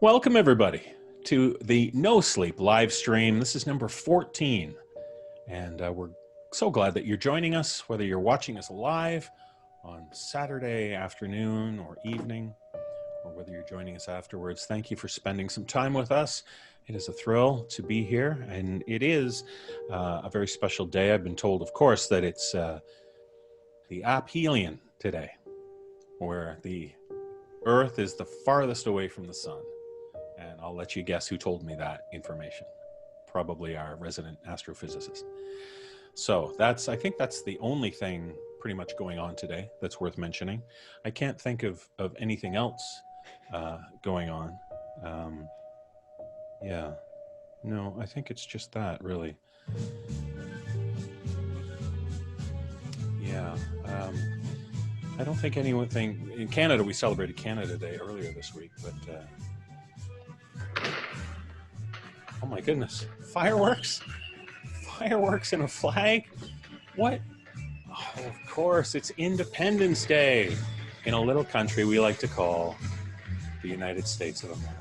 Welcome, everybody, to the No Sleep live stream. This is number 14, and we're so glad that you're joining us, whether you're watching us live on Saturday afternoon or evening, or whether you're joining us afterwards. Thank you for spending some time with us. It is a thrill to be here, and it is a very special day. I've been told, of course, that it's the aphelion today, where the Earth is the farthest away from the sun. And I'll let you guess who told me that information. Probably our resident astrophysicist. So I think that's the only thing pretty much going on today that's worth mentioning. I can't think of anything else going on. No, I think it's just that, really. I don't think anything in Canada. We celebrated Canada Day earlier this week, but oh my goodness, fireworks and a flag. What? Oh, of course, it's Independence Day in a little country we like to call the United States of America.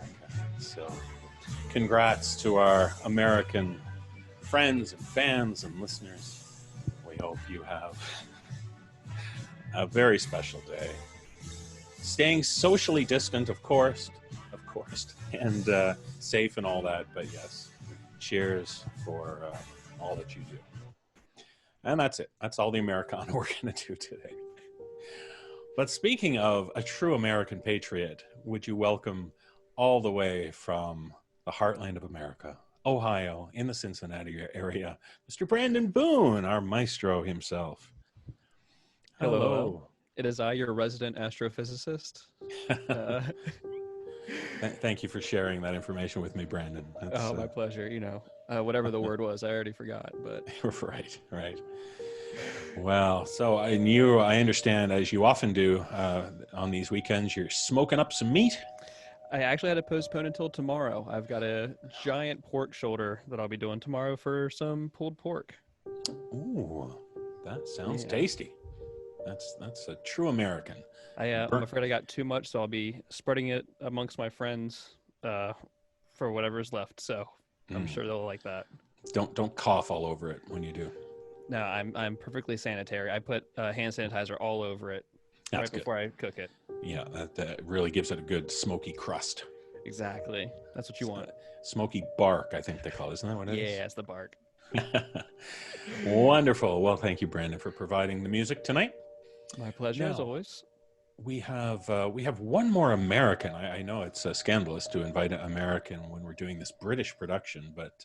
So congrats to our American friends and fans and listeners. We hope you have a very special day. Staying socially distant, of course, and safe and all that. But yes, cheers for all that you do. And that's it. That's all the Americana we're going to do today. But speaking of a true American patriot, would you welcome all the way from the heartland of America, Ohio, in the Cincinnati area, Mr. Brandon Boone, our maestro himself. Hello. It is I, your resident astrophysicist. Thank you for sharing that information with me, Brandon. That's, my pleasure. Whatever the word was, I already forgot. But right. Well, so I understand, as you often do on these weekends, you're smoking up some meat. I actually had to postpone until tomorrow. I've got a giant pork shoulder that I'll be doing tomorrow for some pulled pork. Ooh, that sounds tasty. That's a true American. I'm afraid I got too much, so I'll be spreading it amongst my friends for whatever's left. So I'm sure they'll like that. Don't cough all over it when you do. No, I'm perfectly sanitary. I put hand sanitizer all over it before I cook it. Yeah, that really gives it a good smoky crust. Exactly. That's what you want. Smoky bark, I think they call it. Isn't that what it is? Yeah, it's the bark. Wonderful. Well, thank you, Brandon, for providing the music tonight. My pleasure, as always. We have one more American. I know it's scandalous to invite an American when we're doing this British production, but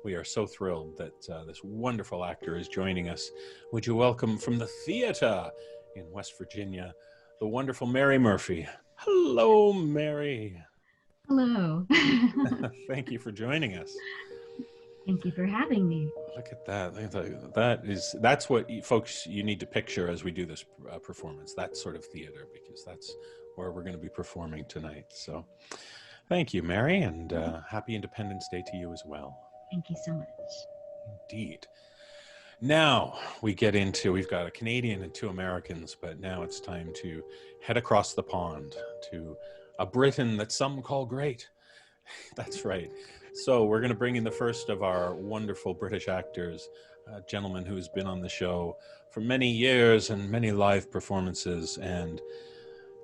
we are so thrilled that this wonderful actor is joining us. Would you welcome from the theater in West Virginia, the wonderful Mary Murphy. Hello, Mary. Hello. Thank you for joining us. Thank you for having me. Look at that. That's what folks you need to picture as we do this performance. That sort of theater, because that's where we're going to be performing tonight. So thank you, Mary, and happy Independence Day to you as well. Thank you so much. Indeed. Now we've got a Canadian and two Americans, but now it's time to head across the pond to a Britain that some call great. That's right. So we're going to bring in the first of our wonderful British actors, a gentleman who has been on the show for many years and many live performances, and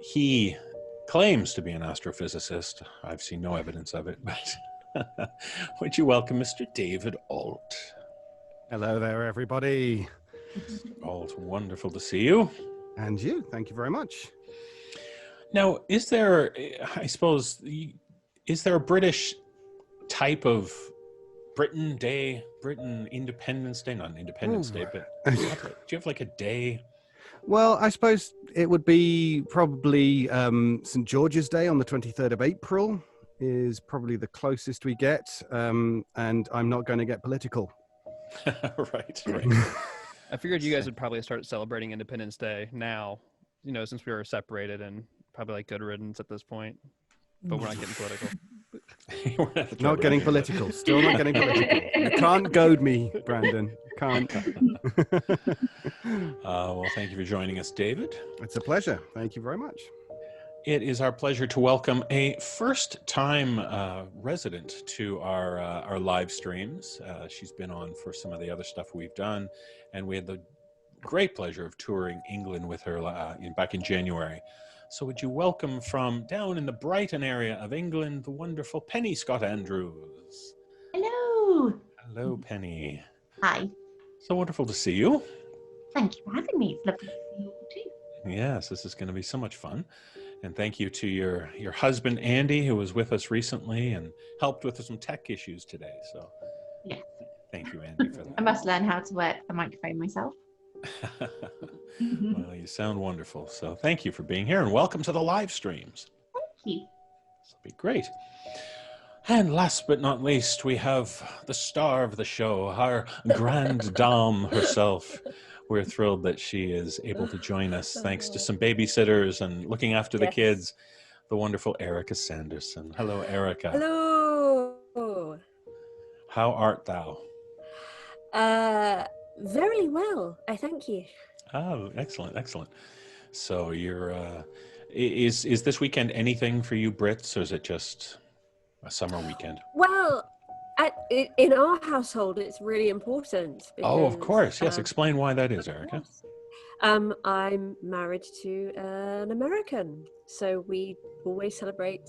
he claims to be an astrophysicist. I've seen no evidence of it, but would you welcome Mr. David Ault? Hello there, everybody. Ault, wonderful to see you. And you, thank you very much. Now, is there a British type of Britain Independence Day? Not Independence Day, but do you have like a day? Well, I suppose it would be probably St. George's Day on the 23rd of April is probably the closest we get. And I'm not going to get political. Right. I figured you guys would probably start celebrating Independence Day now, since we were separated, and probably like good riddance at this point. But we're not getting political. Not getting political. Still not getting political. You can't goad me, Brandon. Can't. Well, thank you for joining us, David. It's a pleasure. Thank you very much. It is our pleasure to welcome a first-time resident to our live streams. She's been on for some of the other stuff we've done, and we had the great pleasure of touring England with her back in January. So would you welcome from down in the Brighton area of England, the wonderful Penny Scott Andrews. Hello. Hello, Penny. Hi. So wonderful to see you. Thank you for having me. It's lovely to see you all too. Yes, this is going to be so much fun. And thank you to your husband, Andy, who was with us recently and helped with some tech issues today. So yeah. Thank you, Andy, for that. I must learn how to work the microphone myself. Well, you sound wonderful. So thank you for being here and welcome to the live streams. Thank you. This will be great. And last but not least, we have the star of the show, our grande dame herself. We're thrilled that she is able to join us thanks to some babysitters and looking after the kids, the wonderful Erika Sanderson. Hello, Erika. Hello. How art thou? Very well, I thank you. Oh, excellent, excellent. So you're, is this weekend anything for you Brits, or is it just a summer weekend? Well, in our household, it's really important. Oh, of course. Yes. Because, Explain why that is, Erika. I'm married to an American, so we always celebrate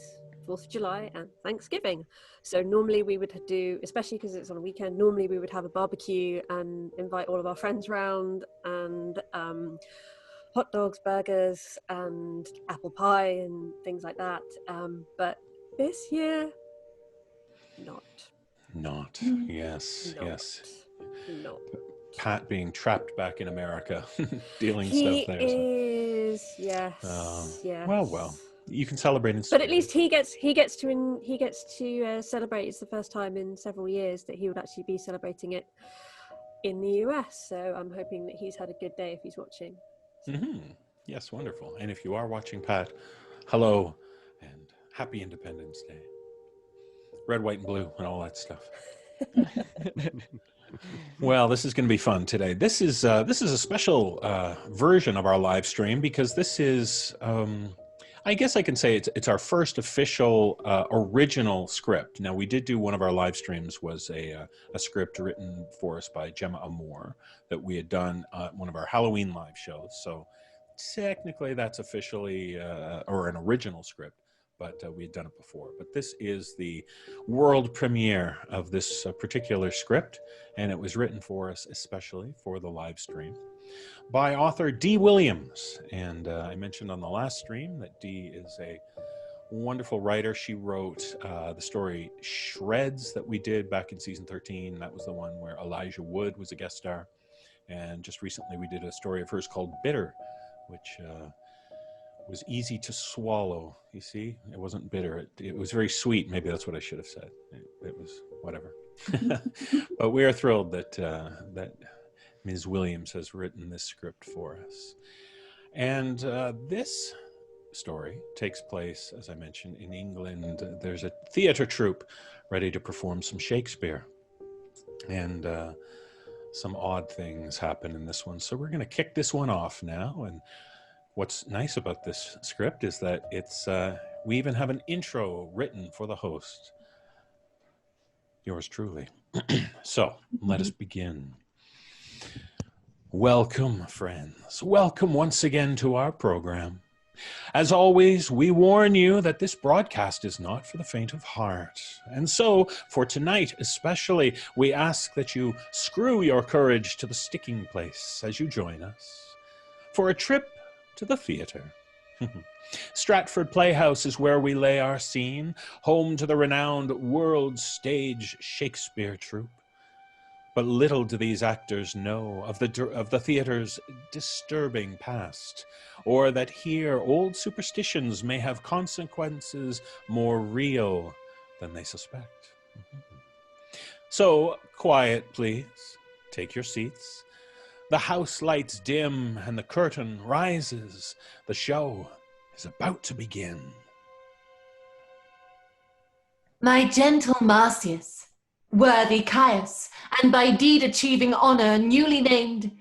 4th of July and Thanksgiving. So normally we would do, especially because it's on a weekend, normally we would have a barbecue and invite all of our friends round and hot dogs, burgers, and apple pie and things like that. But this year, Not. Yes. Not. Yes. Not. Pat being trapped back in America, dealing He stuff there. is, yes, yes. Well. You can celebrate in But at least he gets to celebrate. It's the first time in several years that he would actually be celebrating it in the US. So I'm hoping that he's had a good day if he's watching. Mm-hmm. Yes, wonderful. And if you are watching, Pat, hello and happy Independence Day. Red, white, and blue, and all that stuff. Well, this is going to be fun today. This is a special version of our live stream because this is. I guess I can say it's our first official original script. Now, we did do one of our live streams was a script written for us by Gemma Amore that we had done one of our Halloween live shows. So technically that's officially or an original script, but we had done it before. But this is the world premiere of this particular script, and it was written for us especially for the live stream by author Dee Williams. And I mentioned on the last stream that Dee is a wonderful writer. She wrote the story Shreds that we did back in season 13. That was the one where Elijah Wood was a guest star. And just recently we did a story of hers called Bitter, which was easy to swallow. You see, it wasn't bitter. It was very sweet. Maybe that's what I should have said. It was whatever. But we are thrilled that Ms. Williams has written this script for us. And this story takes place, as I mentioned, in England. There's a theater troupe ready to perform some Shakespeare. And some odd things happen in this one. So we're going to kick this one off now. And what's nice about this script is that it's we even have an intro written for the host. Yours truly. So let us begin. Welcome, friends. Welcome once again to our program. As always, we warn you that this broadcast is not for the faint of heart. And so, for tonight especially, we ask that you screw your courage to the sticking place as you join us for a trip to the theater. Stratford Playhouse is where we lay our scene, home to the renowned world stage Shakespeare troupe. But little do these actors know of the theater's disturbing past, or that here old superstitions may have consequences more real than they suspect. So, quiet, please. Take your seats. The house lights dim and the curtain rises. The show is about to begin. My gentle Marcius, worthy Caius, and by deed achieving honor newly named,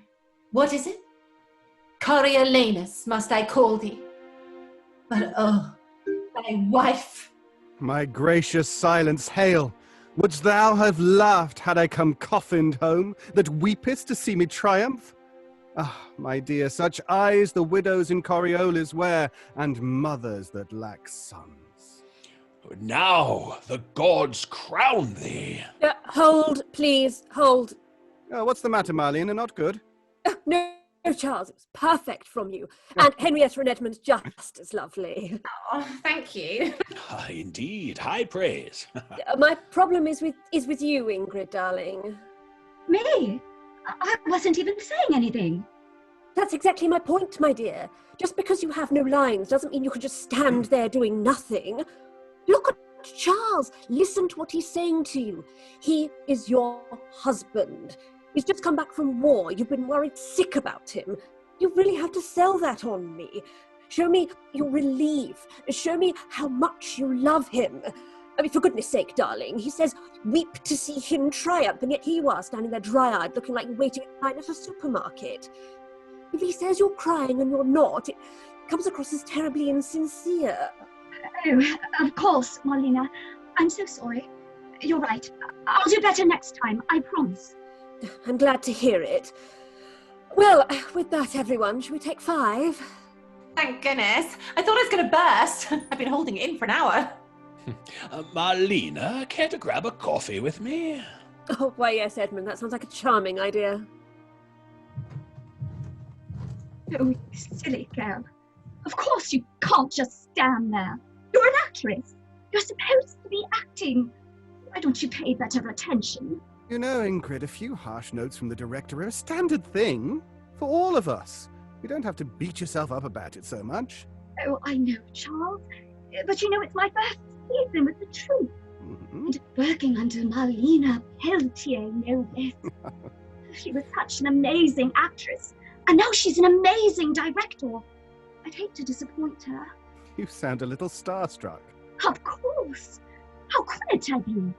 what is it? Coriolanus must I call thee. But oh, My wife. My gracious silence, hail! Wouldst thou have laughed had I come coffined home, that weepest to see me triumph? Ah, my dear, such eyes the widows in Coriolis wear, and mothers that lack sons. Now the gods crown thee. Hold, please, hold. Oh, what's the matter, Marlene? Not good? No, Charles, it was perfect from you. And Henrietta and Edmund's just as lovely. Oh, thank you. Indeed, high praise. My problem is with you, Ingrid, darling. Me? I wasn't even saying anything. That's exactly my point, my dear. Just because you have no lines doesn't mean you can just stand there doing nothing. Look at Charles. Listen to what he's saying to you. He is your husband. He's just come back from war. You've been worried sick about him. You really have to sell that on me. Show me your relief. Show me how much you love him. I mean, for goodness sake, darling, he says, weep to see him triumph, and yet here you are standing there dry-eyed, looking like you're waiting in line at a supermarket. If he says you're crying and you're not, it comes across as terribly insincere. Oh, of course, Marlena. I'm so sorry. You're right. I'll do better next time, I promise. I'm glad to hear it. Well, with that, everyone, shall we take 5? Thank goodness. I thought I was going to burst. I've been holding it in for an hour. Marlena, care to grab a coffee with me? Oh, why, yes, Edmund, that sounds like a charming idea. Oh, you silly girl. Of course you can't just stand there. You're an actress. You're supposed to be acting. Why don't you pay better attention? You know, Ingrid, a few harsh notes from the director are a standard thing for all of us. You don't have to beat yourself up about it so much. Oh, I know, Charles. But you know, it's my first season with the troupe. Mm-hmm. And working under Marlena Peltier, no less. She was such an amazing actress. And now she's an amazing director. I'd hate to disappoint her. You sound a little starstruck. Of course. How couldn't I be?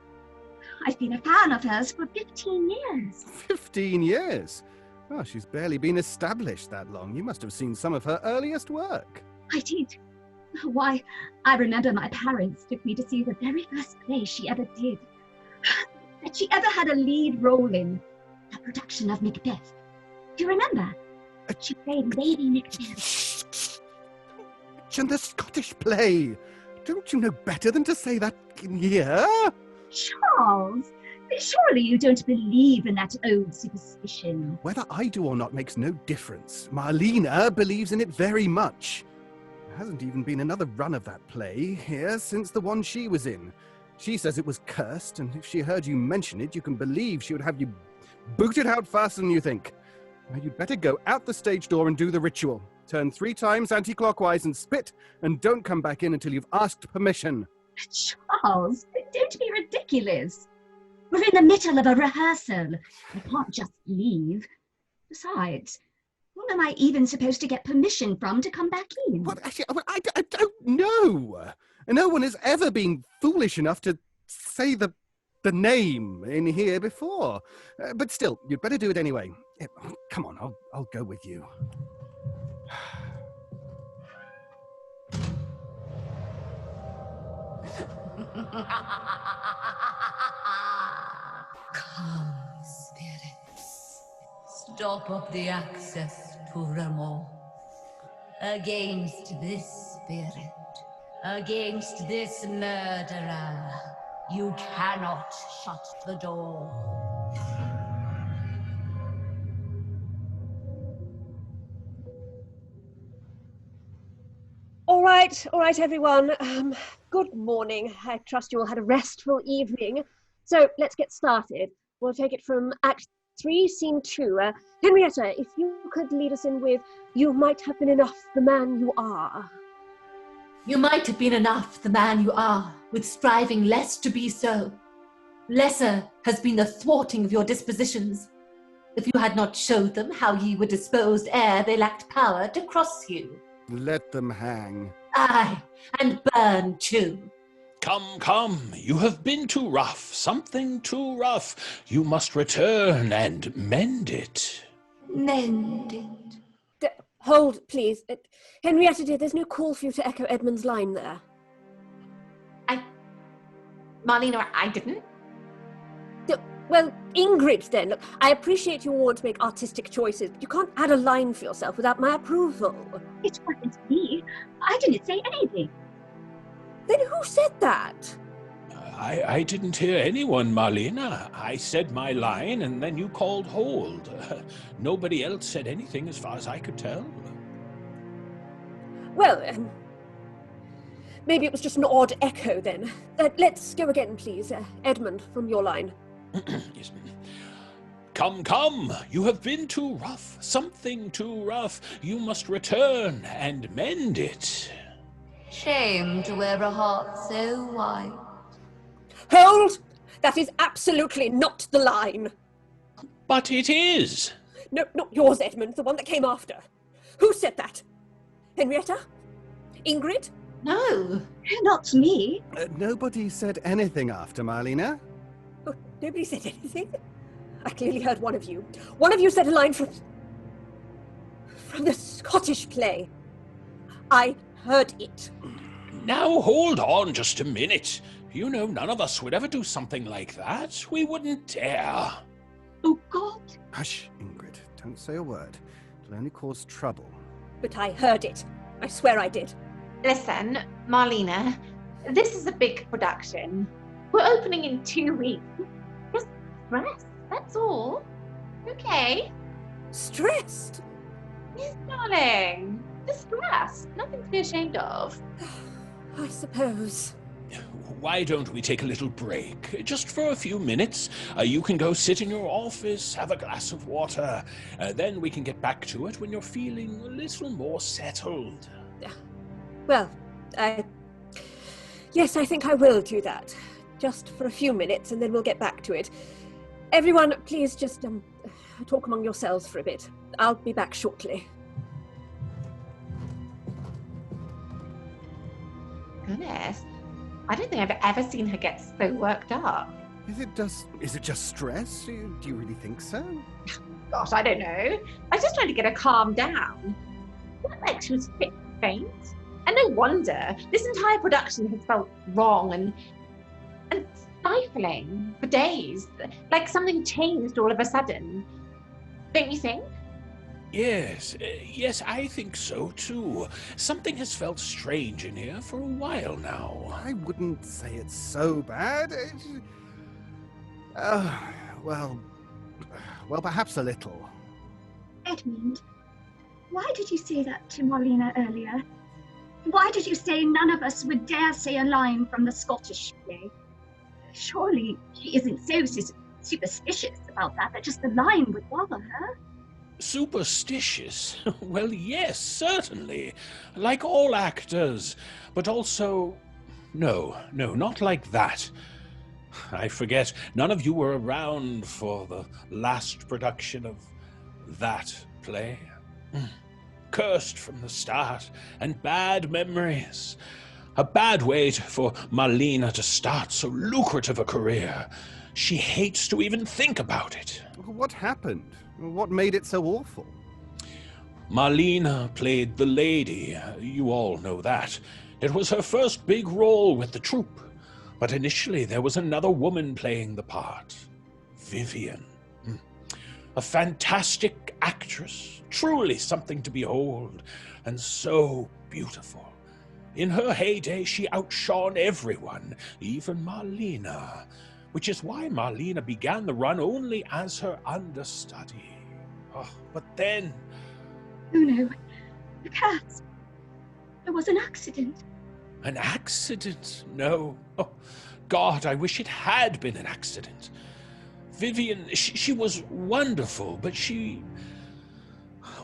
I've been a fan of hers for 15 years. 15 years? Well, she's barely been established that long. You must have seen some of her earliest work. I did. Why, I remember my parents took me to see the very first play she ever did. That she ever had a lead role in. The production of Macbeth. Do you remember? She played Lady Macbeth. And the Scottish play. Don't you know better than to say that in here? Charles, surely you don't believe in that old superstition. Whether I do or not makes no difference. Marlena believes in it very much. There hasn't even been another run of that play here since the one she was in. She says it was cursed, and if she heard you mention it, you can believe she would have you booted out faster than you think. Now you'd better go out the stage door and do the ritual. Turn 3 times anti-clockwise and spit, and don't come back in until you've asked permission. Charles, don't be ridiculous. We're in the middle of a rehearsal. I can't just leave. Besides, who am I even supposed to get permission from to come back in? Well, actually, I don't know. No one has ever been foolish enough to say the name in here before. But still, you'd better do it anyway. Come on, I'll go with you. Come, spirits, stop up the access to Remo. Against this spirit, against this murderer, you cannot shut the door. All right, everyone. Good morning. I trust you all had a restful evening. So let's get started. We'll take it from Act 3, Scene 2. Henrietta, if you could lead us in with "You might have been enough, the man you are." You might have been enough, the man you are, with striving less to be so. Lesser has been the thwarting of your dispositions. If you had not showed them how ye were disposed ere they lacked power to cross you. Let them hang. Aye, and burn too. Come, you have been too rough, something too rough. You must return and mend it. Mend it. Hold, please. Henrietta, dear, there's no call for you to echo Edmund's line there. Marlena, I didn't. Well, Ingrid, then. Look, I appreciate you want to make artistic choices, but you can't add a line for yourself without my approval. It wasn't me. I didn't say anything. Then who said that? I didn't hear anyone, Marlena. I said my line, and then you called hold. Nobody else said anything as far as I could tell. Well, maybe it was just an odd echo, then. Let's go again, please. Edmund, from your line. Yes. Come, you have been too rough, something too rough. You must return and mend it. Shame to wear a heart so white. Hold! That is absolutely not the line. But it is. No, not yours, Edmund, the one that came after. Who said that? Henrietta? Ingrid? No. Not me. Nobody said anything after Marlena. Oh, nobody said anything? I clearly heard one of you. One of you said a line from the Scottish play. I heard it. Now hold on just a minute. You know, none of us would ever do something like that. We wouldn't dare. Oh, God. Hush, Ingrid. Don't say a word. It'll only cause trouble. But I heard it. I swear I did. Listen, Marlena, this is a big production. We're opening in 2 weeks. Just rest, that's all. Okay? Stressed? Yes, darling. Just rest. Nothing to be ashamed of. I suppose. Why don't we take a little break? Just for a few minutes. You can go sit in your office, have a glass of water. Then we can get back to it when you're feeling a little more settled. Well, yes, I think I will do that. Just for a few minutes, and then we'll get back to it. Everyone, please just talk among yourselves for a bit. I'll be back shortly. Goodness. I don't think I've ever seen her get so worked up. Is it just stress? Do you really think so? Gosh, I don't know. I was just trying to get her calmed down. It looked like she was fit to faint. And no wonder. This entire production has felt wrong and stifling for days. Like something changed all of a sudden. Don't you think? Yes, I think so too. Something has felt strange in here for a while now. I wouldn't say it's so bad. Well, perhaps a little. Edmund, why did you say that to Marlena earlier? Why did you say none of us would dare say a line from the Scottish play? Surely she isn't so superstitious about that just the line would bother her. Superstitious? Well, yes, certainly. Like all actors. But also... No, not like that. I forget, none of you were around for the last production of that play. Cursed from the start, and bad memories. A bad way for Marlena to start so lucrative a career. She hates to even think about it. What happened? What made it so awful? Marlena played the lady. You all know that. It was her first big role with the troupe. But initially there was another woman playing the part. Vivian. A fantastic actress. Truly something to behold. And so beautiful. In her heyday, she outshone everyone, even Marlena. Which is why Marlena began the run only as her understudy. Oh, but then... Oh no, the cats. There was an accident. An accident? No. Oh, God, I wish it had been an accident. Vivian, she was wonderful, but she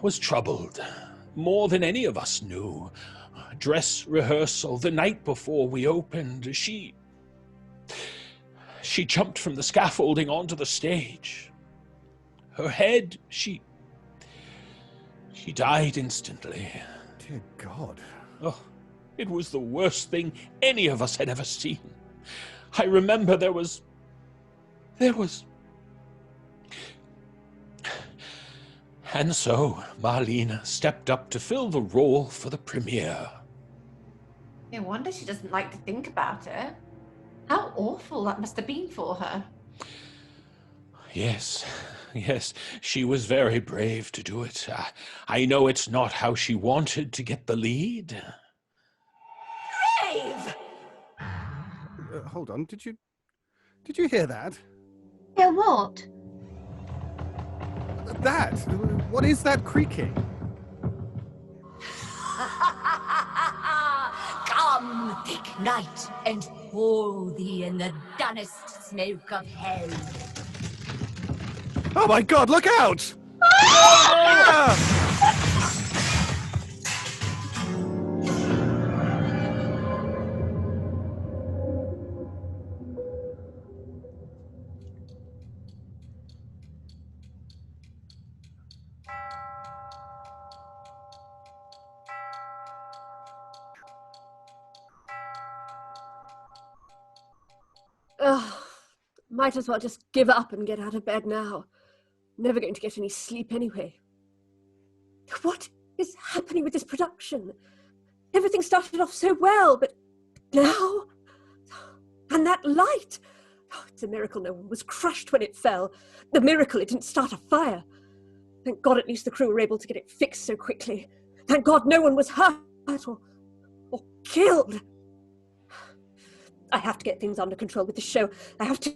was troubled. More than any of us knew. Dress rehearsal, the night before we opened, she jumped from the scaffolding onto the stage. Her head, she died instantly. Dear God. Oh, it was the worst thing any of us had ever seen. I remember there was... And so Marlena stepped up to fill the role for the premiere. No wonder she doesn't like to think about it. How awful that must have been for her. Yes, she was very brave to do it. I know it's not how she wanted to get the lead. Brave! Hold on, did you hear that? Yeah, what? That? What is that creaking? Come, thick night, and hold thee in the dunnest smoke of hell. Oh my God, look out! Ah! Ugh, might as well just give up and get out of bed now. Never going to get any sleep anyway. What is happening with this production? Everything started off so well, but now? And that light! Oh, it's a miracle no one was crushed when it fell. The miracle it didn't start a fire. Thank God at least the crew were able to get it fixed so quickly. Thank God no one was hurt or killed. I have to get things under control with the show. I have to...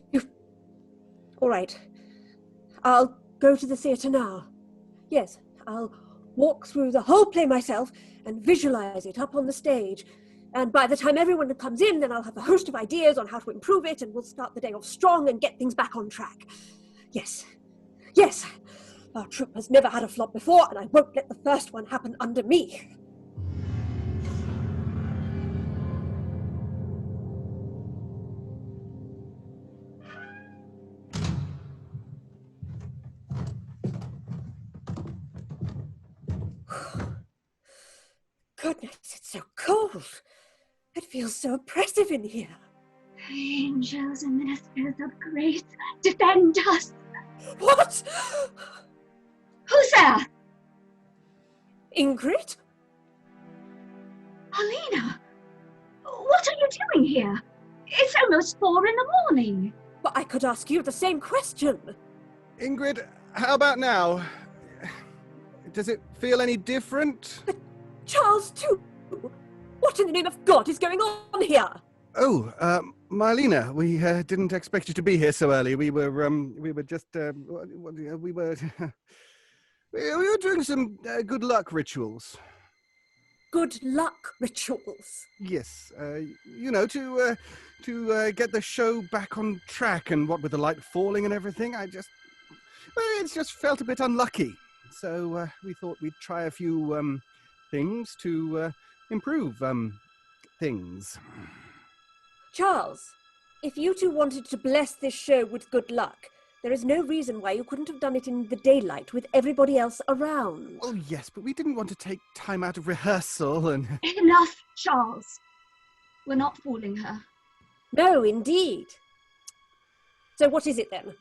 All right. I'll go to the theatre now. Yes, I'll walk through the whole play myself and visualize it up on the stage. And by the time everyone comes in, then I'll have a host of ideas on how to improve it, and we'll start the day off strong and get things back on track. Yes. Our troupe has never had a flop before, and I won't let the first one happen under me. Goodness, it's so cold. It feels so oppressive in here. Angels and ministers of grace, defend us. What? Who's there? Ingrid? Alina, what are you doing here? It's almost 4 a.m. Well, I could ask you the same question. Ingrid, how about now? Does it feel any different? Charles, too. What in the name of God is going on here? Oh, Marlena, we didn't expect you to be here so early. We were just, we were doing some good luck rituals. Good luck rituals? Yes, to get the show back on track, and what with the light falling and everything, it's just felt a bit unlucky. So we thought we'd try a few things to improve things. Charles, if you two wanted to bless this show with good luck, there is no reason why you couldn't have done it in the daylight with everybody else around. Oh, yes, but we didn't want to take time out of rehearsal and... Enough, Charles. We're not fooling her. No, indeed. So what is it then?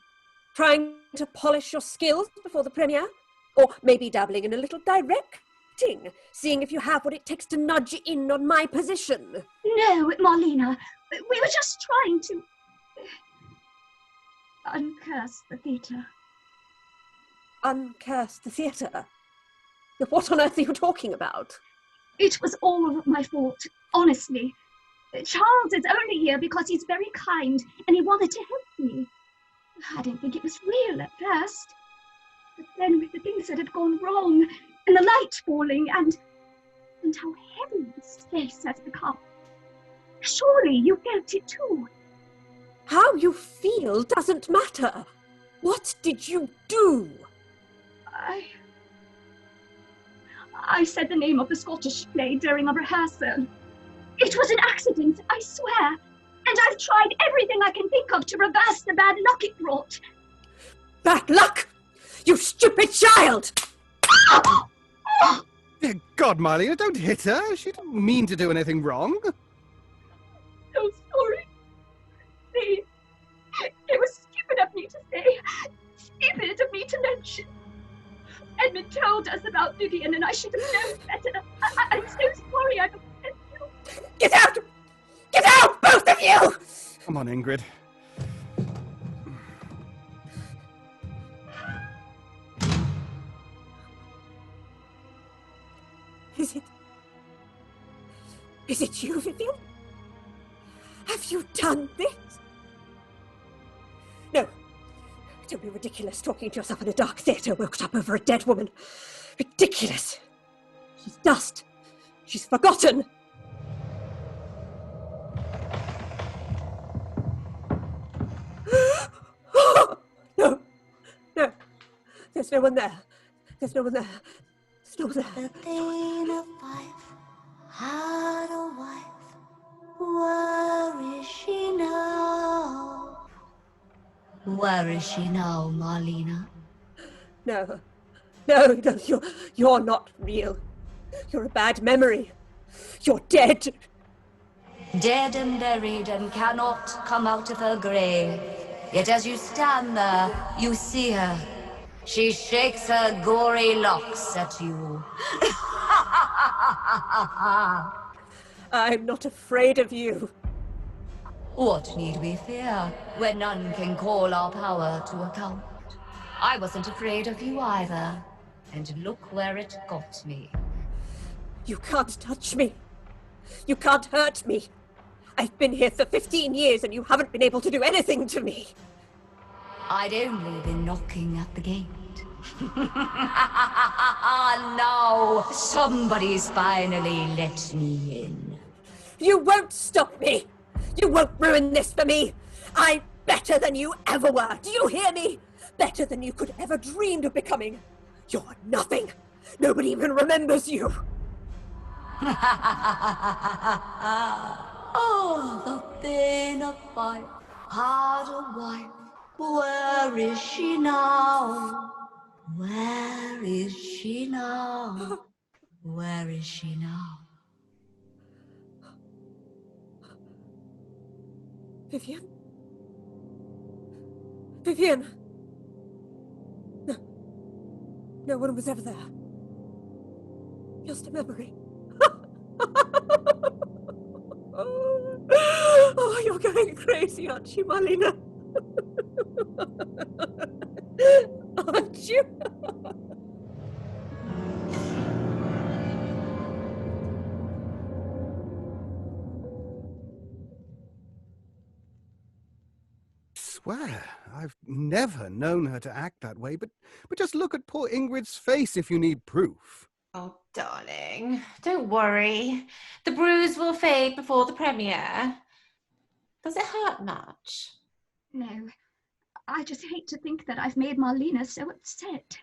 Trying to polish your skills before the premiere? Or maybe dabbling in a little directing, seeing if you have what it takes to nudge in on my position? No, Marlena. We were just trying to... uncurse the theatre. Uncurse the theatre? What on earth are you talking about? It was all my fault, honestly. Charles is only here because he's very kind and he wanted to help me. I didn't think it was real at first. But then with the things that had gone wrong, and the light falling, and how heavy the space has become. Surely you felt it too. How you feel doesn't matter. What did you do? I said the name of the Scottish play during a rehearsal. It was an accident, I swear. And I've tried everything I can think of to reverse the bad luck it brought. Bad luck? You stupid child! Dear God, Marlena, don't hit her. She didn't mean to do anything wrong. So sorry. Please. It was stupid of me to say. Stupid of me to mention. Edmund told us about Vivian and I should have known better. I'm so sorry I've offended you. Get out! Get out, both of you! Come on, Ingrid. Is it you, Vivian? Have you done this? No. Don't be ridiculous talking to yourself in a dark theatre woken up over a dead woman. Ridiculous. She's dust. She's forgotten. No. No. There's no one there. There's no one there. There's no one there. The Thane of Fife had a wife. Where is she now? Where is she now, Marlena? No. No, you're not real. You're a bad memory. You're dead. Dead and buried and cannot come out of her grave. Yet as you stand there, you see her. She shakes her gory locks at you. I'm not afraid of you. What need we fear when none can call our power to account? I wasn't afraid of you either. And look where it got me. You can't touch me. You can't hurt me. I've been here for 15 years and you haven't been able to do anything to me. I'd only been knocking at the gate. Now, somebody's finally let me in. You won't stop me. You won't ruin this for me. I'm better than you ever were. Do you hear me? Better than you could ever dreamed of becoming. You're nothing. Nobody even remembers you. Oh, the Thane of Fife had a wife. Where is she now? Where is she now? Where is she now? Vivian? Vivian! No. No one was ever there. Just a memory. Oh, you're going crazy, aren't you, Marlena? Aren't you? Swear, I've never known her to act that way, but just look at poor Ingrid's face if you need proof. Oh, darling, don't worry. The bruise will fade before the premiere. Does it hurt much? No, I just hate to think that I've made Marlena so upset.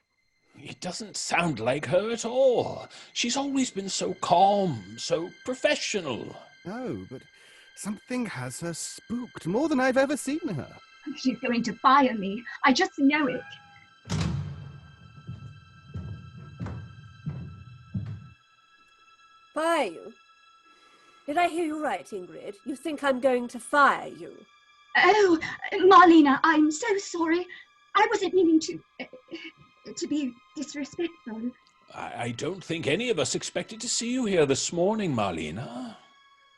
It doesn't sound like her at all. She's always been so calm, so professional. No, but something has her spooked more than I've ever seen her. She's going to fire me. I just know it. Fire you? Did I hear you right, Ingrid? You think I'm going to fire you? Oh, Marlena, I'm so sorry. I wasn't meaning to be disrespectful. I don't think any of us expected to see you here this morning, Marlena.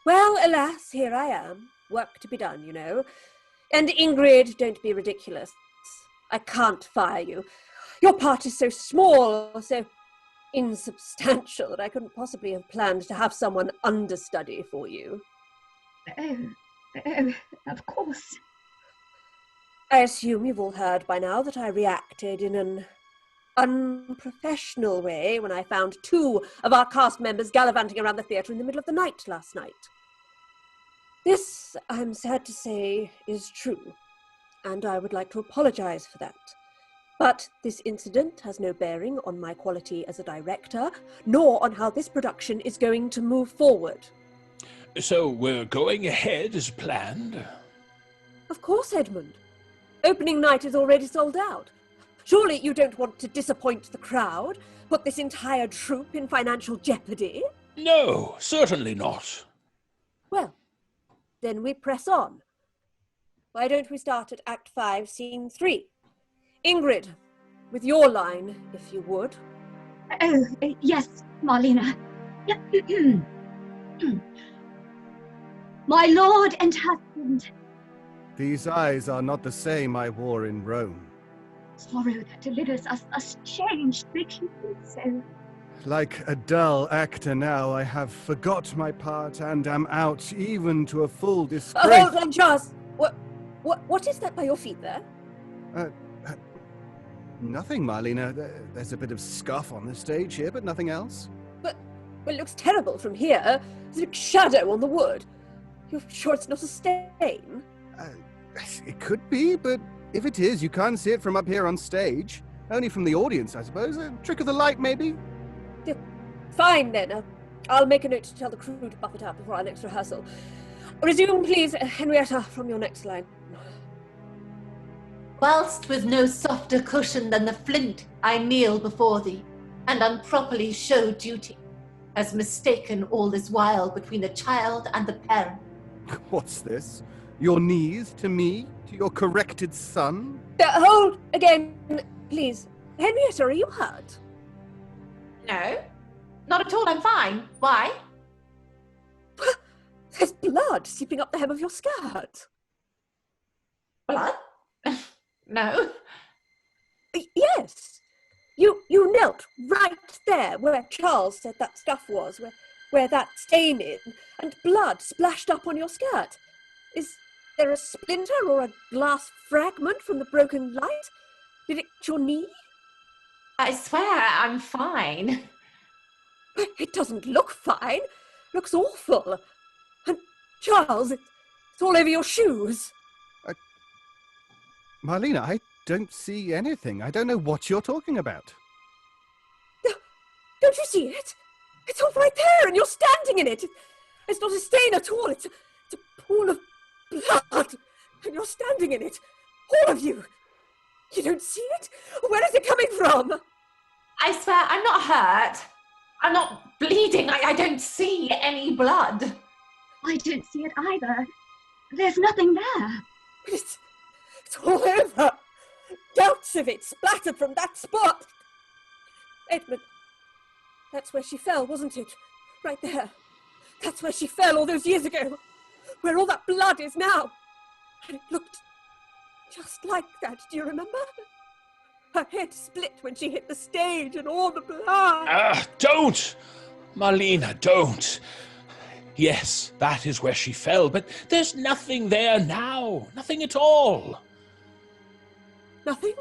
Well, alas, here I am. Work to be done, you know. And Ingrid, don't be ridiculous. I can't fire you. Your part is so small, so insubstantial that I couldn't possibly have planned to have someone understudy for you. Oh, of course. I assume you've all heard by now that I reacted in an unprofessional way when I found 2 of our cast members gallivanting around the theatre in the middle of the night last night. This, I'm sad to say, is true, and I would like to apologise for that. But this incident has no bearing on my quality as a director, nor on how this production is going to move forward. So we're going ahead as planned? Of course, Edmund. Opening night is already sold out. Surely you don't want to disappoint the crowd, put this entire troupe in financial jeopardy? No, certainly not. Well, then we press on. Why don't we start at Act 5, Scene 3? Ingrid, with your line, if you would. Oh, yes, Marlena. My lord and husband, These eyes are not the same I wore in Rome. Sorrow that delivers us thus changed, make you think so. Like a dull actor now, I have forgot my part and am out even to a full disgrace. Oh, hold on, Charles! What is that by your feet there? Nothing, Marlena. There's a bit of scuff on the stage here, but nothing else. Well, it looks terrible from here. There's a shadow on the wood. You're sure it's not a stain? It could be, but if it is, you can't see it from up here on stage. Only from the audience, I suppose. A trick of the light, maybe? Fine, then. I'll make a note to tell the crew to buff it up before our next rehearsal. Resume, please, Henrietta, from your next line. Whilst with no softer cushion than the flint I kneel before thee, and unproperly show duty, as mistaken all this while between the child and the parent. What's this? Your knees to me? To your corrected son? Hold again, please. Henrietta, are you hurt? No, not at all. I'm fine. Why? There's blood seeping up the hem of your skirt. Blood? No. Yes. You knelt right there where Charles said that stuff was, where that stain is, and blood splashed up on your skirt. Is there a splinter or a glass fragment from the broken light? Did it hit your knee? I swear I'm fine. It doesn't look fine. It looks awful. And Charles, it's all over your shoes. Marlena, I don't see anything. I don't know what you're talking about. Don't you see it? It's all right there, and you're standing in it. It's not a stain at all. It's a pool of blood, and you're standing in it. All of you. You don't see it? Where is it coming from? I swear I'm not hurt. I'm not bleeding. I don't see any blood. I don't see it either. There's nothing there. It's all over. Doubts of it splattered from that spot. Edmund, that's where she fell, wasn't it? Right there. That's where she fell all those years ago. Where all that blood is now. And it looked just like that. Do you remember? Her head split when she hit the stage and all the blood. Don't! Marlena, don't. Yes, that is where she fell, but there's nothing there now. Nothing at all. Nothing?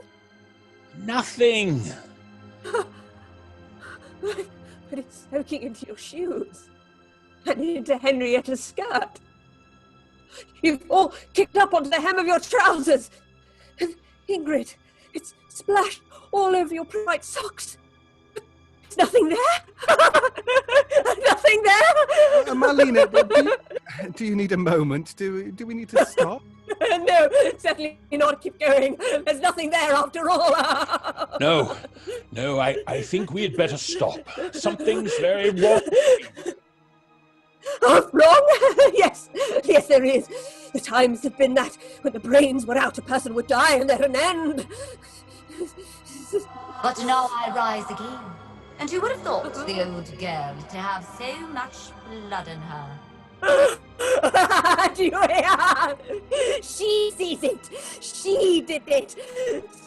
Nothing. But it's soaking into your shoes. And into Henrietta's skirt. You've all kicked up onto the hem of your trousers. And Ingrid, it's splashed all over your bright socks. There's nothing there. Nothing there. Marlena, do you need a moment? Do we need to stop? No, certainly not. Keep going. There's nothing there after all. No, I think we'd better stop. Something's very wrong. Oh, wrong? Yes, there is. The times have been that when the brains were out, a person would die and at an end. But now I rise again. And who would have thought the old girl to have so much blood in her? Do you hear? She sees it. She did it.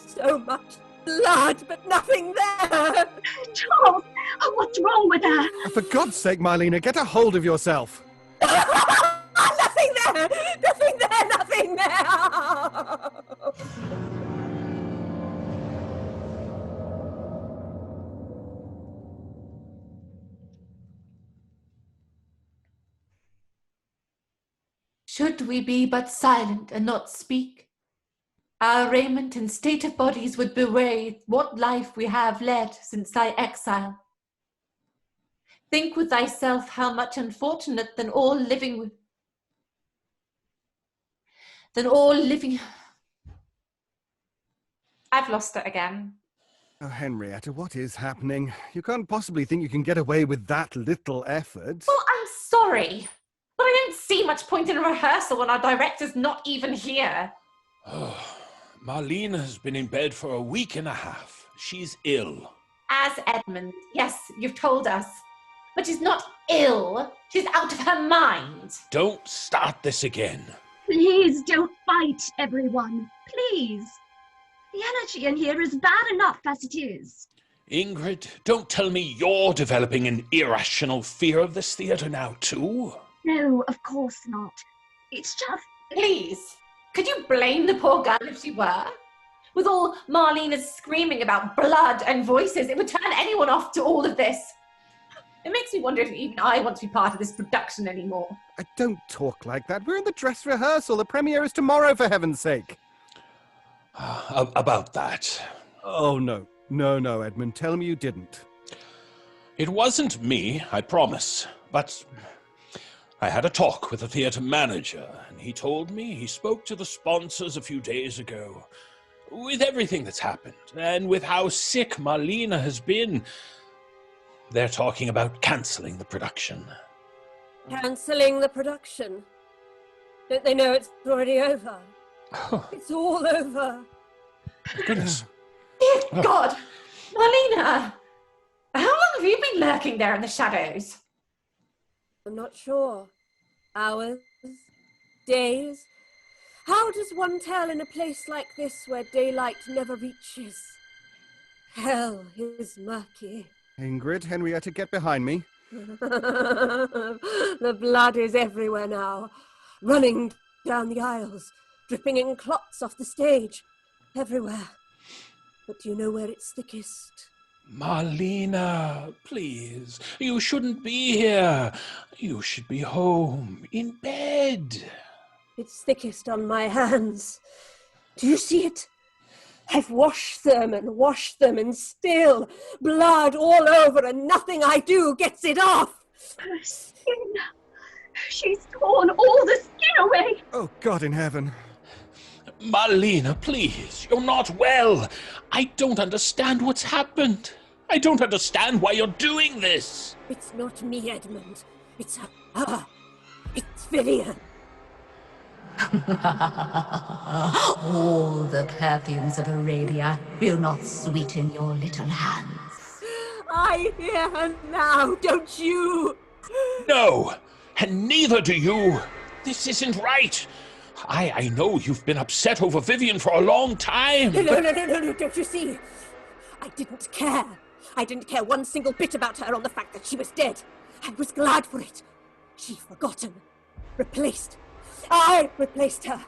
So much blood, but nothing there. Charles, what's wrong with her? For God's sake, Marlena, get a hold of yourself. Nothing there. Nothing there. Nothing there. Should we be but silent and not speak, our raiment and state of bodies would bewray what life we have led since thy exile. Think with thyself how much unfortunate than all living. I've lost it again. Oh, Henrietta, what is happening? You can't possibly think you can get away with that little effort. Well, I'm sorry, but I don't see much point in a rehearsal when our director's not even here. Marlene has been in bed for a week and a half. She's ill. As Edmund, yes, you've told us. But she's not ill. She's out of her mind. Don't start this again. Please don't fight, everyone. Please. The energy in here is bad enough as it is. Ingrid, don't tell me you're developing an irrational fear of this theatre now, too. No, of course not. It's just... Please, could you blame the poor girl if she were? With all Marlena's screaming about blood and voices, it would turn anyone off to all of this. It makes me wonder if even I want to be part of this production anymore. Don't talk like that. We're in the dress rehearsal. The premiere is tomorrow, for heaven's sake. About that. Oh, no. No, Edmund. Tell me you didn't. It wasn't me, I promise. But I had a talk with the theatre manager, and he told me he spoke to the sponsors a few days ago. With everything that's happened, and with how sick Marlena has been, they're talking about cancelling the production. Cancelling the production? Don't they know it's already over? It's all over. Goodness. Dear God! Marlena! How long have you been lurking there in the shadows? I'm not sure. Hours? Days? How does one tell in a place like this where daylight never reaches? Hell is murky. Ingrid, Henrietta, get behind me. The blood is everywhere now, running down the aisles, dripping in clots off the stage, everywhere. But do you know where it's thickest? Marlena, please. You shouldn't be here. You should be home, in bed. It's thickest on my hands. Do you see it? I've washed them, and still blood all over, and nothing I do gets it off. Her skin. She's torn all the skin away. Oh, God in heaven. Marlena, please. You're not well. I don't understand what's happened. I don't understand why you're doing this. It's not me, Edmund. It's her. It's Vivian. All the perfumes of Arabia will not sweeten your little hands. I hear her now, don't you? No, and neither do you. This isn't right. I know you've been upset over Vivian for a long time. No, don't you see? I didn't care. I didn't care one single bit about her on the fact that she was dead. I was glad for it. She'd forgotten. Replaced. I replaced her.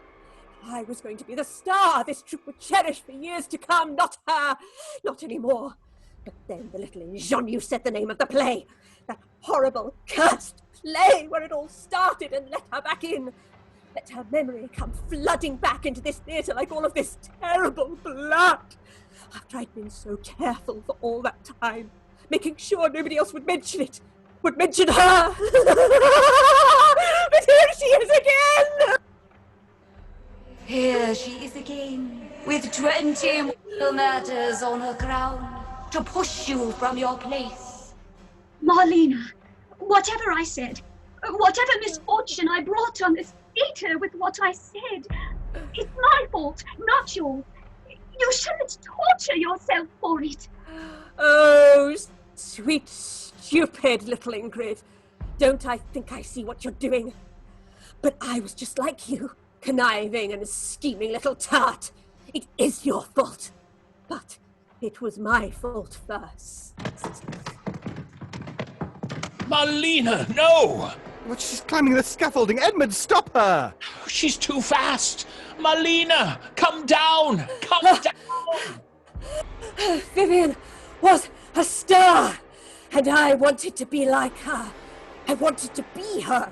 I was going to be the star this troupe would cherish for years to come, not her. Not anymore. But then the little ingenue said the name of the play. That horrible, cursed play where it all started, and let her back in. Let her memory come flooding back into this theatre like all of this terrible blood. After I'd been so careful for all that time, making sure nobody else would mention it, would mention her. But here she is again! Here she is again, with 20 more murders on her crown, to push you from your place. Marlena, whatever I said, whatever misfortune I brought on this theatre with what I said, it's my fault, not yours. You shouldn't torture yourself for it. Oh, sweet, stupid little Ingrid. Don't I think I see what you're doing? But I was just like you, conniving and scheming little tart. It is your fault. But it was my fault first. Marlena, no! What, she's climbing the scaffolding. Edmund, stop her! She's too fast. Marlena, come down! Come down! Vivian was a star, and I wanted to be like her. I wanted to be her,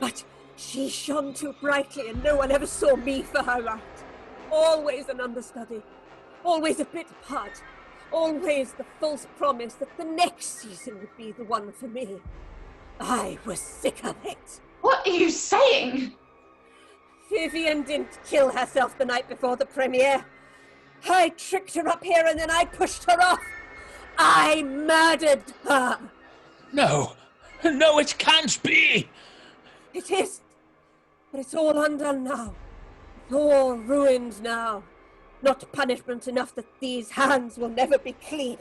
but she shone too brightly, and no one ever saw me for her light. Always an understudy, always a bit part, always the false promise that the next season would be the one for me. I was sick of it. What are you saying? Vivian didn't kill herself the night before the premiere. I tricked her up here and then I pushed her off. I murdered her. No, it can't be. It is, but it's all undone now. It's all ruined now. Not punishment enough that these hands will never be clean.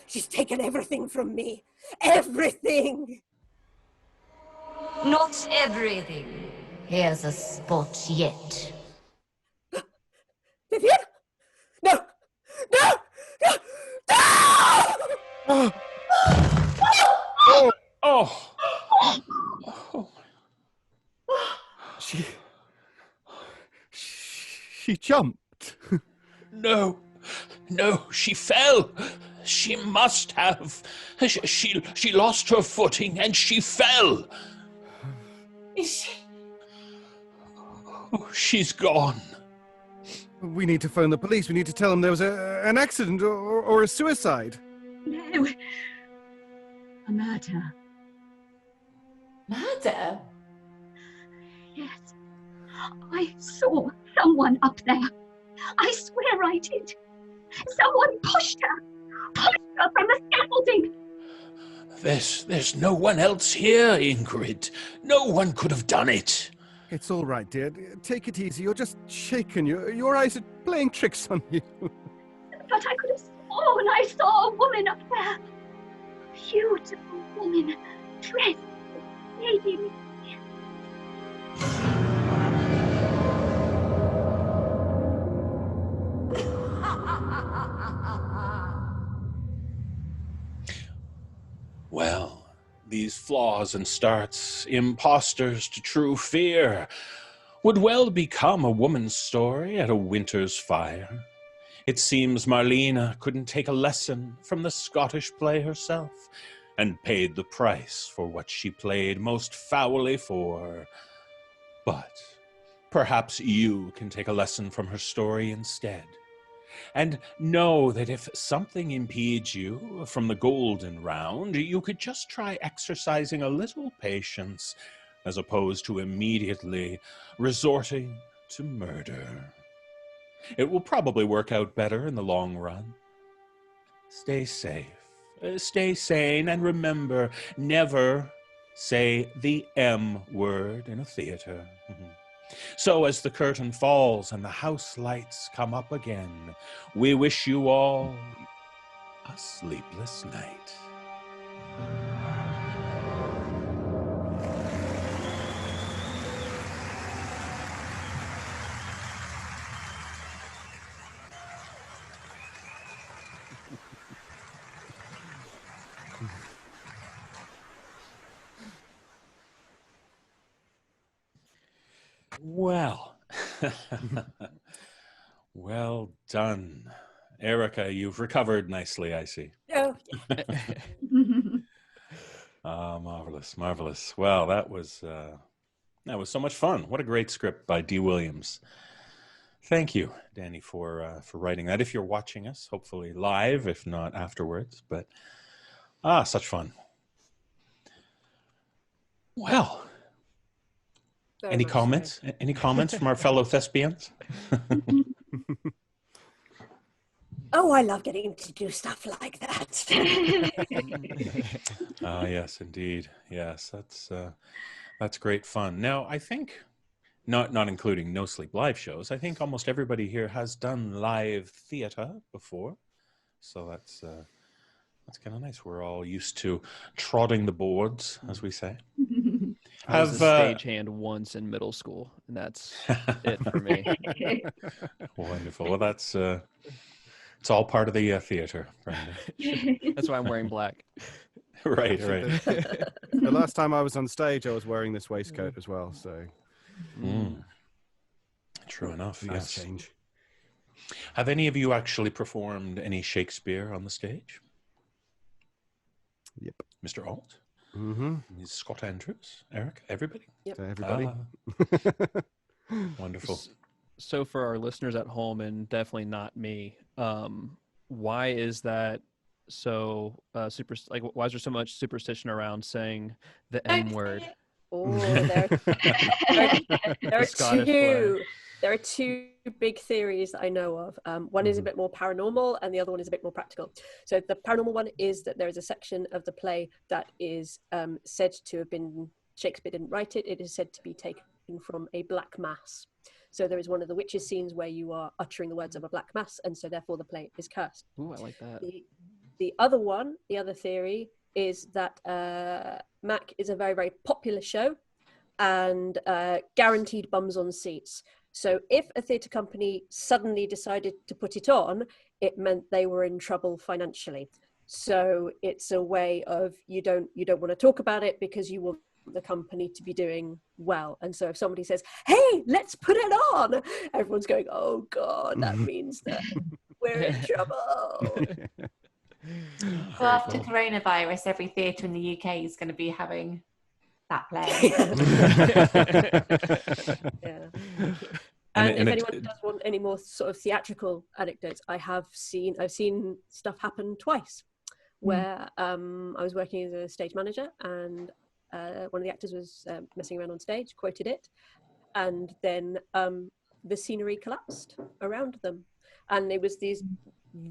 She's taken everything from me. Everything. Not everything. Here's a spot yet. Vivian? No! No! No! No! Oh! Oh! Oh! She jumped. No! No, she fell! She must have. She lost her footing and she fell! Is she? Oh, she's gone. We need to phone the police. We need to tell them there was an accident or a suicide. No. A murder. Murder? Yes. I saw someone up there. I swear I did. Someone pushed her from the scaffolding. There's no one else here, Ingrid. No one could have done it. It's all right, dear. Take it easy. You're just shaken. Your eyes are playing tricks on you. But I could have sworn I saw a woman up there. A beautiful woman, dressed as lady. Well, these flaws and starts, impostors to true fear, would well become a woman's story at a winter's fire. It seems Marlena couldn't take a lesson from the Scottish play herself, and paid the price for what she played most foully for. But perhaps you can take a lesson from her story instead. And know that if something impedes you from the golden round, you could just try exercising a little patience as opposed to immediately resorting to murder. It will probably work out better in the long run. Stay safe, stay sane, and remember, never say the M word in a theater. So as the curtain falls and the house lights come up again, we wish you all a sleepless night. Well, well done. Erika, you've recovered nicely, I see. No. Marvelous, marvelous. Well, that was so much fun. What a great script by D. Williams. Thank you, Danny, for writing that. If you're watching us, hopefully live, if not afterwards. But such fun. Well. Any comments? So. Any comments from our fellow thespians? Oh, I love getting to do stuff like that. Yes, indeed. Yes, that's great fun. Now, I think, not including NoSleep live shows, I think almost everybody here has done live theater before. So that's kind of nice. We're all used to trotting the boards, as we say. I was a stagehand once in middle school, and that's it for me. Wonderful. Well, that's it's all part of the theater, Brandon. That's why I'm wearing black. Right. The last time I was on stage, I was wearing this waistcoat as well. So, true enough. Nice yes. change. Have any of you actually performed any Shakespeare on the stage? Yep. Mr. Ault? Mm-hmm. Scott Andrews, Eric, everybody? Yep. Everybody. Wonderful. So for our listeners at home, and definitely not me, why is that so why is there so much superstition around saying the M word? Oh, there are two big theories that I know of. One is a bit more paranormal and the other one is a bit more practical. So the paranormal one is that there is a section of the play that is said to have been, Shakespeare didn't write it, it is said to be taken from a black mass. So there is one of the witches scenes where you are uttering the words of a black mass, and so therefore the play is cursed. Ooh, I like that. The other theory is that Mac is a very, very popular show, and guaranteed bums on seats. So if a theatre company suddenly decided to put it on, it meant they were in trouble financially. So it's a way of you don't want to talk about it because you want the company to be doing well. And so if somebody says, hey, let's put it on, everyone's going, oh God, that means that we're in trouble. So after coronavirus, every theatre in the UK is going to be having that play. Yeah. And if anyone does want any more sort of theatrical anecdotes, I've seen stuff happen twice where I was working as a stage manager, and one of the actors was messing around on stage, quoted it, and then the scenery collapsed around them, and it was these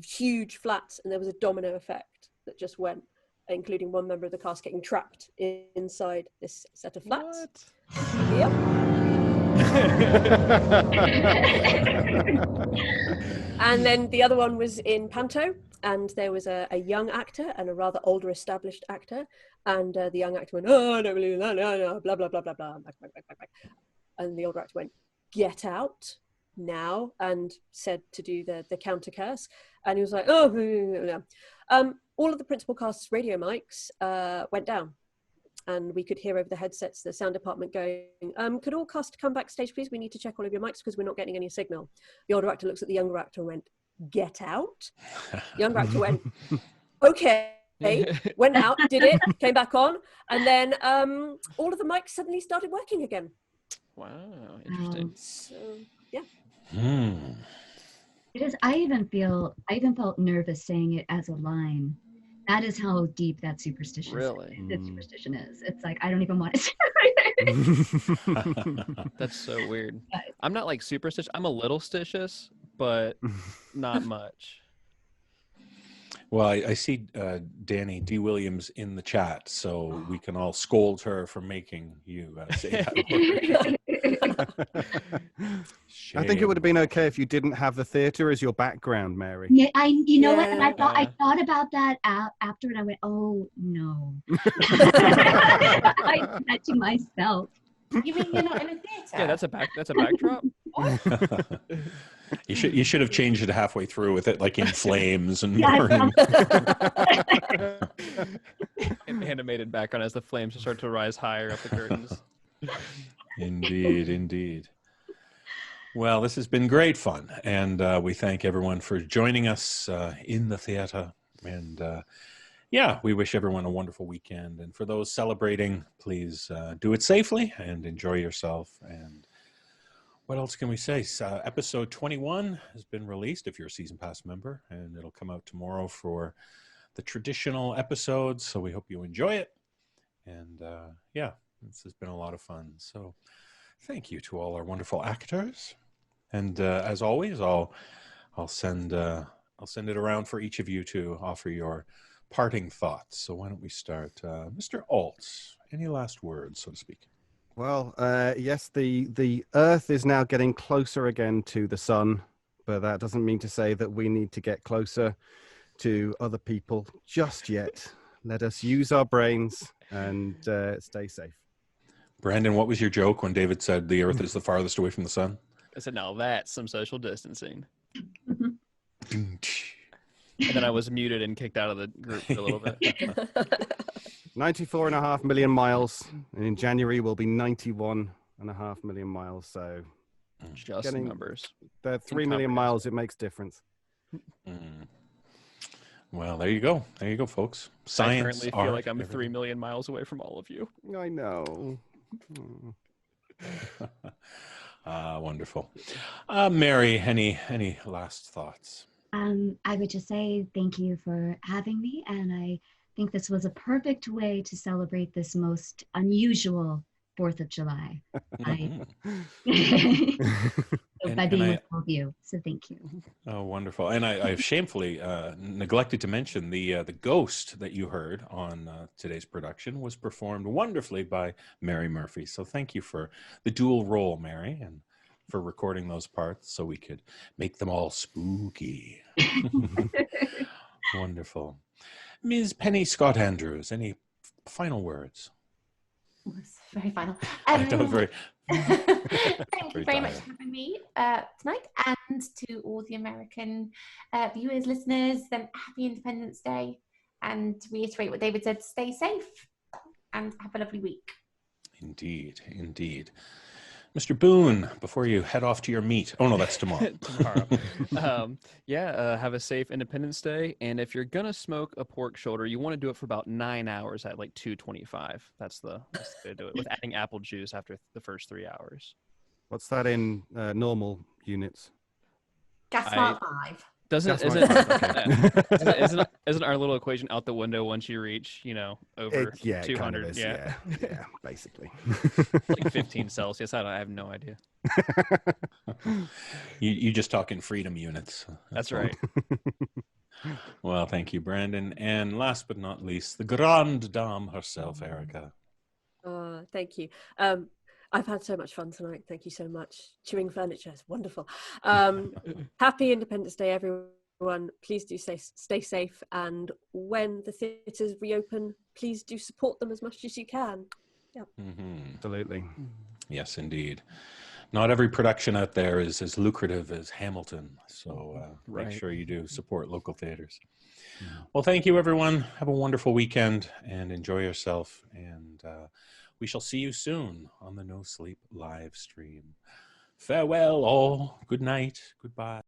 huge flats, and there was a domino effect that just went, including one member of the cast getting trapped inside this set of flats. What? Yep. And then the other one was in Panto, and there was a young actor and a rather older established actor, and the young actor went, oh, I don't believe that, no, blah, blah, blah, blah, blah. And the older actor went, get out now, and said to do the counter curse, and he was like, oh, no. All of the principal cast's radio mics went down, and we could hear over the headsets the sound department going, could all cast come backstage, please? We need to check all of your mics because we're not getting any signal. The older actor looks at the younger actor and went, get out? The younger actor went, okay, went out, did it, came back on, and then all of the mics suddenly started working again. Wow, interesting. So, yeah. It is. I even felt nervous saying it as a line. That is how deep that superstition is. It's like, I don't even want to say it. That's so weird. I'm not like superstitious. I'm a little stitious, but not much. Well, I see Danny D. Williams in the chat, so we can all scold her for making you say that word. I think it would have been okay if you didn't have the theatre as your background, Mary. Yeah, you know what? And I thought about that after, and I went, oh no. I did that to myself. You mean you're not in a theatre? Yeah, that's a backdrop. You should have changed it halfway through with it like in flames and An animated background as the flames start to rise higher up the curtains. Indeed. Well, this has been great fun, and we thank everyone for joining us in the theater. And we wish everyone a wonderful weekend. And for those celebrating, please do it safely and enjoy yourself. And what else can we say? Episode 21 has been released if you're a Season Pass member, and it'll come out tomorrow for the traditional episodes. So we hope you enjoy it. And this has been a lot of fun. So thank you to all our wonderful actors. And as always, I'll send it around for each of you to offer your parting thoughts. So why don't we start? Mr. Ault, any last words, so to speak? Well, yes, the Earth is now getting closer again to the sun, but that doesn't mean to say that we need to get closer to other people just yet. Let us use our brains and stay safe. Brandon, what was your joke when David said the Earth is the farthest away from the sun? I said, now that's some social distancing. And then I was muted and kicked out of the group for a little bit. 94.5 million miles, and in January will be 91.5 million miles. So just numbers. The 3 million miles, it makes difference. Well, there you go. There you go, folks. Science. I currently feel like I'm 3 million miles away from all of you. I know. Wonderful. Mary, any last thoughts? I would just say thank you for having me, and I think this was a perfect way to celebrate this most unusual 4th of July. By being with all of you, so thank you. Oh, wonderful. And I've shamefully neglected to mention the ghost that you heard on today's production was performed wonderfully by Mary Murphy. So thank you for the dual role, Mary, and for recording those parts so we could make them all spooky. Wonderful. Ms. Penny Scott Andrews, any final words? It's very final. I know, very. Thank you Very very much tired. for having me tonight, and to all the American viewers, listeners, then happy Independence Day, and to reiterate what David said, stay safe and have a lovely week. Indeed, indeed. Mr. Boone, before you head off to your meet. Oh, no, that's tomorrow. Tomorrow. Have a safe Independence Day. And if you're going to smoke a pork shoulder, you want to do it for about 9 hours at like 225. That's the way to do it, with adding apple juice after the first 3 hours. What's that in normal units? Gas Smart 5. Isn't our little equation out the window once you reach, over 200? Kind of is, yeah, basically. Like 15 Celsius. I have no idea. You just talk in freedom units. That's right. Well, thank you, Brandon. And last but not least, the grande dame herself, Erika. Thank you. I've had so much fun tonight. Thank you so much. Chewing furniture is wonderful. Happy Independence Day, everyone. Please do stay safe. And when the theatres reopen, please do support them as much as you can. Yeah. Mm-hmm. Absolutely. Yes, indeed. Not every production out there is as lucrative as Hamilton. So make sure you do support local theaters. Well, thank you, everyone. Have a wonderful weekend and enjoy yourself. And we shall see you soon on the No Sleep live stream. Farewell all. Good night. Goodbye.